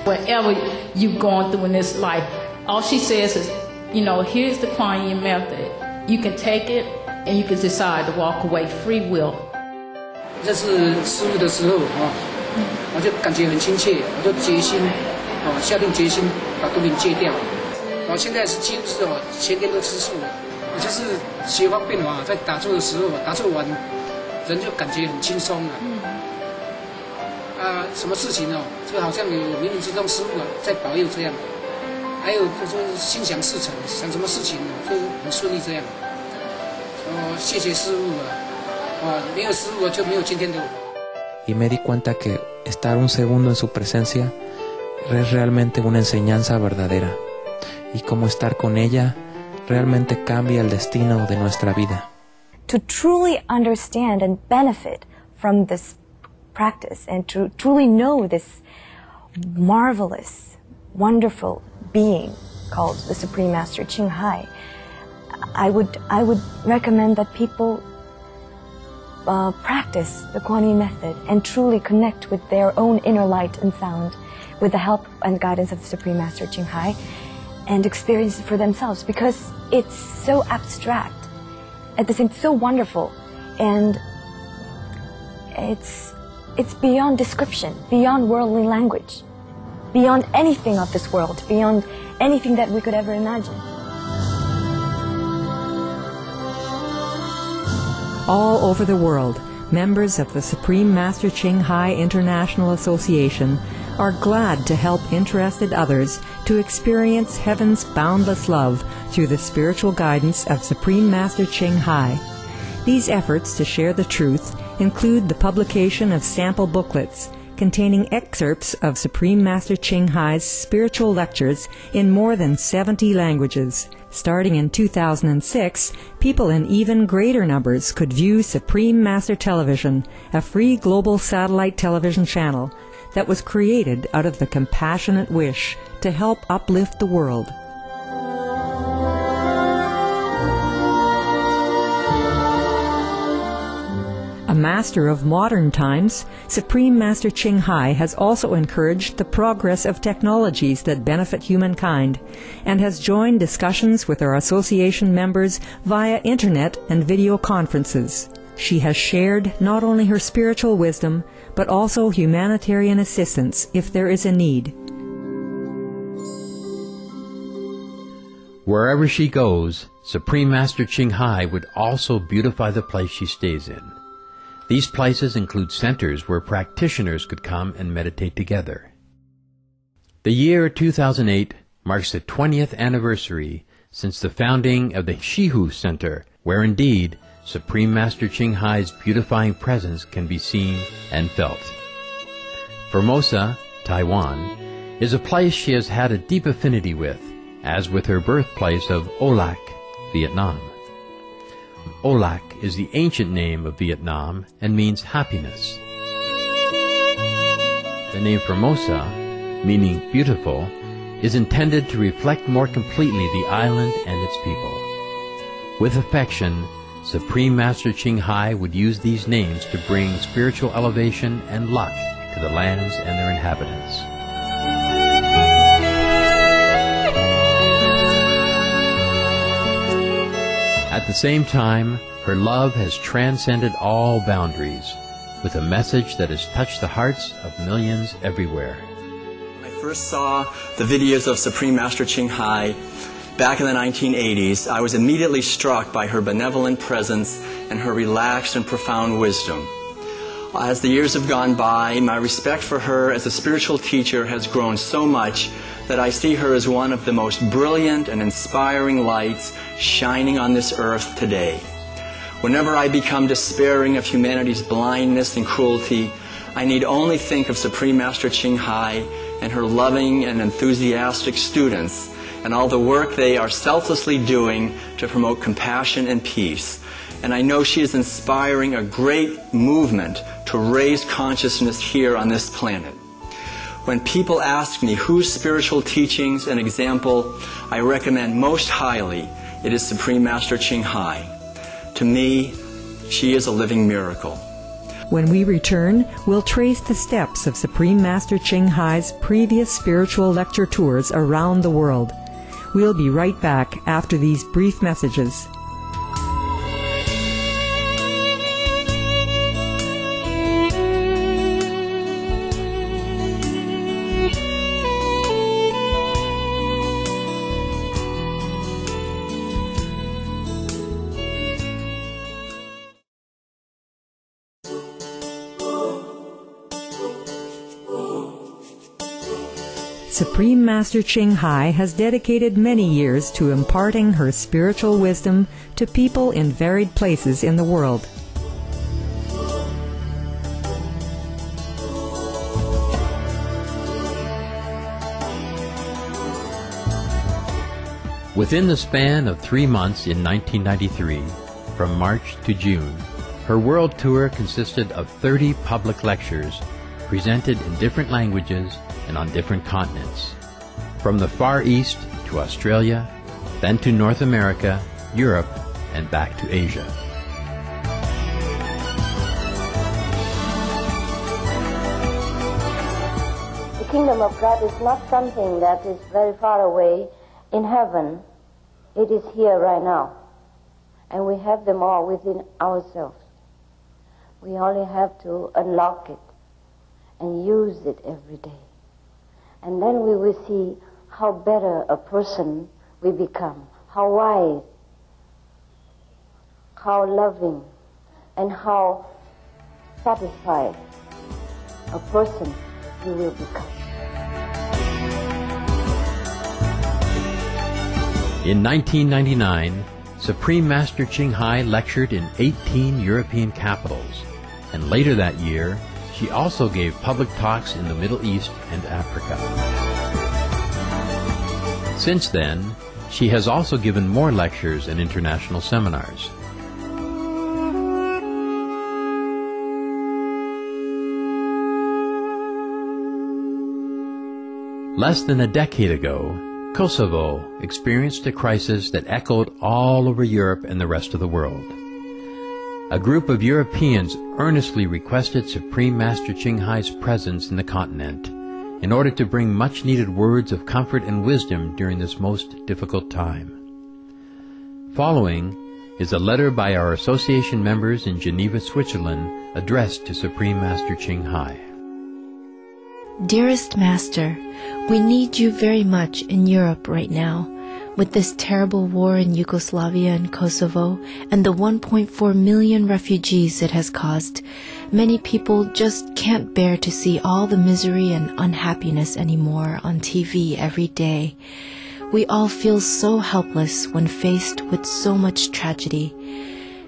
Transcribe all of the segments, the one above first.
Whatever you've gone through in this life, all she says is, here's the Kuan Yin method. You can take it and you can decide to walk away, free will. 这是师父的时候我就感觉很亲切，我就决心下定决心把毒品戒掉。我现在是几乎是前天都吃素了。我就是学方便法，在打坐的时候，打坐完人就感觉很轻松了。什么事情就好像有冥冥之中师父在保佑这样。还有就是心想事成，想什么事情就很顺利这样。谢谢师父没有师父就没有今天的我。Y me di cuenta que estar un segundo en su presencia es realmente una enseñanza verdadera. Y como estar con ella realmente cambia el destino de nuestra vida. To truly understand and benefit from this practice and to truly know this marvelous, wonderful being called the Supreme Master Ching Hai, I would recommend that people practice the Kuan Yin method and truly connect with their own inner light and sound with the help and guidance of the Supreme Master Ching Hai and experience it for themselves, because it's so abstract, at the same time so wonderful, and it's beyond description, beyond worldly language, beyond anything of this world, beyond anything that we could ever imagine. All over the world, members of the Supreme Master Ching Hai International Association are glad to help interested others to experience heaven's boundless love through the spiritual guidance of Supreme Master Ching Hai. These efforts to share the truth include the publication of sample booklets containing excerpts of Supreme Master Ching Hai's spiritual lectures in more than 70 languages. Starting in 2006, people in even greater numbers could view Supreme Master Television, a free global satellite television channel that was created out of the compassionate wish to help uplift the world. A master of modern times, Supreme Master Ching Hai has also encouraged the progress of technologies that benefit humankind and has joined discussions with our association members via internet and video conferences. She has shared not only her spiritual wisdom, but also humanitarian assistance if there is a need. Wherever she goes, Supreme Master Ching Hai would also beautify the place she stays in. These places include centers where practitioners could come and meditate together. The year 2008 marks the 20th anniversary since the founding of the Shihu Center, where indeed Supreme Master Ching Hai's beautifying presence can be seen and felt. Formosa, Taiwan, is a place she has had a deep affinity with, as with her birthplace of Olac, Vietnam. Olac is the ancient name of Vietnam and means happiness. The name Formosa, meaning beautiful, is intended to reflect more completely the island and its people. With affection, Supreme Master Ching Hai would use these names to bring spiritual elevation and luck to the lands and their inhabitants. At the same time, her love has transcended all boundaries, with a message that has touched the hearts of millions everywhere. When I first saw the videos of Supreme Master Ching Hai back in the 1980s, I was immediately struck by her benevolent presence and her relaxed and profound wisdom. As the years have gone by, my respect for her as a spiritual teacher has grown so much that I see her as one of the most brilliant and inspiring lights shining on this earth today. Whenever I become despairing of humanity's blindness and cruelty, I need only think of Supreme Master Ching Hai and her loving and enthusiastic students and all the work they are selflessly doing to promote compassion and peace. And I know she is inspiring a great movement to raise consciousness here on this planet. When people ask me whose spiritual teachings and example I recommend most highly, it is Supreme Master Ching Hai. To me, she is a living miracle. When we return, we'll trace the steps of Supreme Master Ching Hai's previous spiritual lecture tours around the world. We'll be right back after these brief messages. Supreme Master Ching Hai has dedicated many years to imparting her spiritual wisdom to people in varied places in the world. Within the span of 3 months in 1993, from March to June, her world tour consisted of 30 public lectures presented in different languages and on different continents, from the Far East to Australia, then to North America, Europe, and back to Asia. The kingdom of God is not something that is very far away in heaven. It is here right now. And we have them all within ourselves. We only have to unlock it and use it every day. And then we will see how better a person we become, how wise, how loving, and how satisfied a person we will become. In 1999, Supreme Master Ching Hai lectured in 18 European capitals, and later that year, she also gave public talks in the Middle East and Africa. Since then, she has also given more lectures and international seminars. Less than a decade ago, Kosovo experienced a crisis that echoed all over Europe and the rest of the world. A group of Europeans earnestly requested Supreme Master Ching Hai's presence in the continent in order to bring much-needed words of comfort and wisdom during this most difficult time. Following is a letter by our association members in Geneva, Switzerland, addressed to Supreme Master Ching Hai. Dearest Master, we need you very much in Europe right now. With this terrible war in Yugoslavia and Kosovo, and the 1.4 million refugees it has caused, many people just can't bear to see all the misery and unhappiness anymore on TV every day. We all feel so helpless when faced with so much tragedy.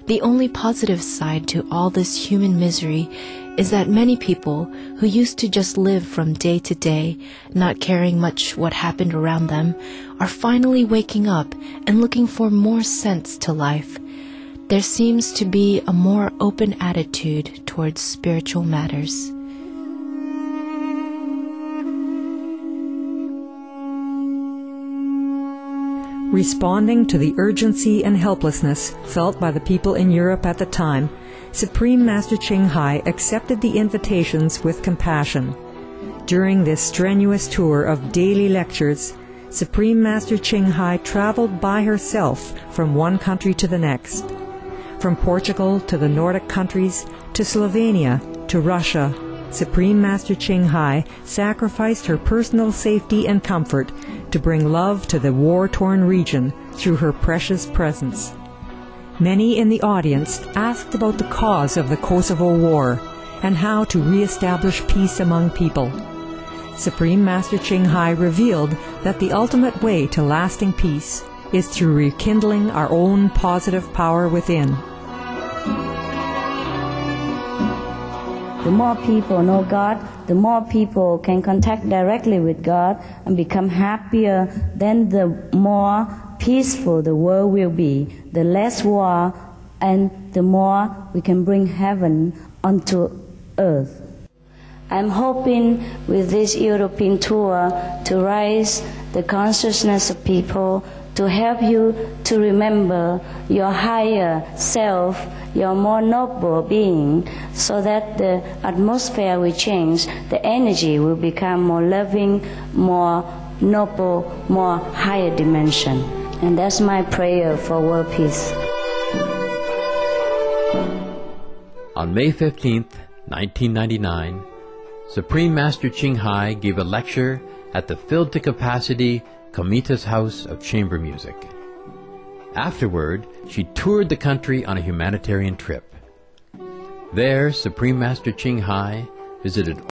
The only positive side to all this human misery is that many people who used to just live from day to day, not caring much what happened around them, are finally waking up and looking for more sense to life. There seems to be a more open attitude towards spiritual matters. Responding to the urgency and helplessness felt by the people in Europe at the time, Supreme Master Ching Hai accepted the invitations with compassion. During this strenuous tour of daily lectures, Supreme Master Ching Hai traveled by herself from one country to the next. From Portugal to the Nordic countries, to Slovenia, to Russia, Supreme Master Ching Hai sacrificed her personal safety and comfort to bring love to the war-torn region through her precious presence. Many in the audience asked about the cause of the Kosovo War and how to re-establish peace among people. Supreme Master Ching Hai revealed that the ultimate way to lasting peace is through rekindling our own positive power within. The more people know God, the more people can contact directly with God and become happier, then the more peaceful the world will be, the less war, and the more we can bring heaven onto earth. I'm hoping with this European tour to raise the consciousness of people to help you to remember your higher self, your more noble being, so that the atmosphere will change, the energy will become more loving, more noble, more higher dimension. And that's my prayer for world peace. On May 15th, 1999, Supreme Master Ching Hai gave a lecture at the filled-to-capacity Komitas House of Chamber Music. Afterward, she toured the country on a humanitarian trip. There, Supreme Master Ching Hai visited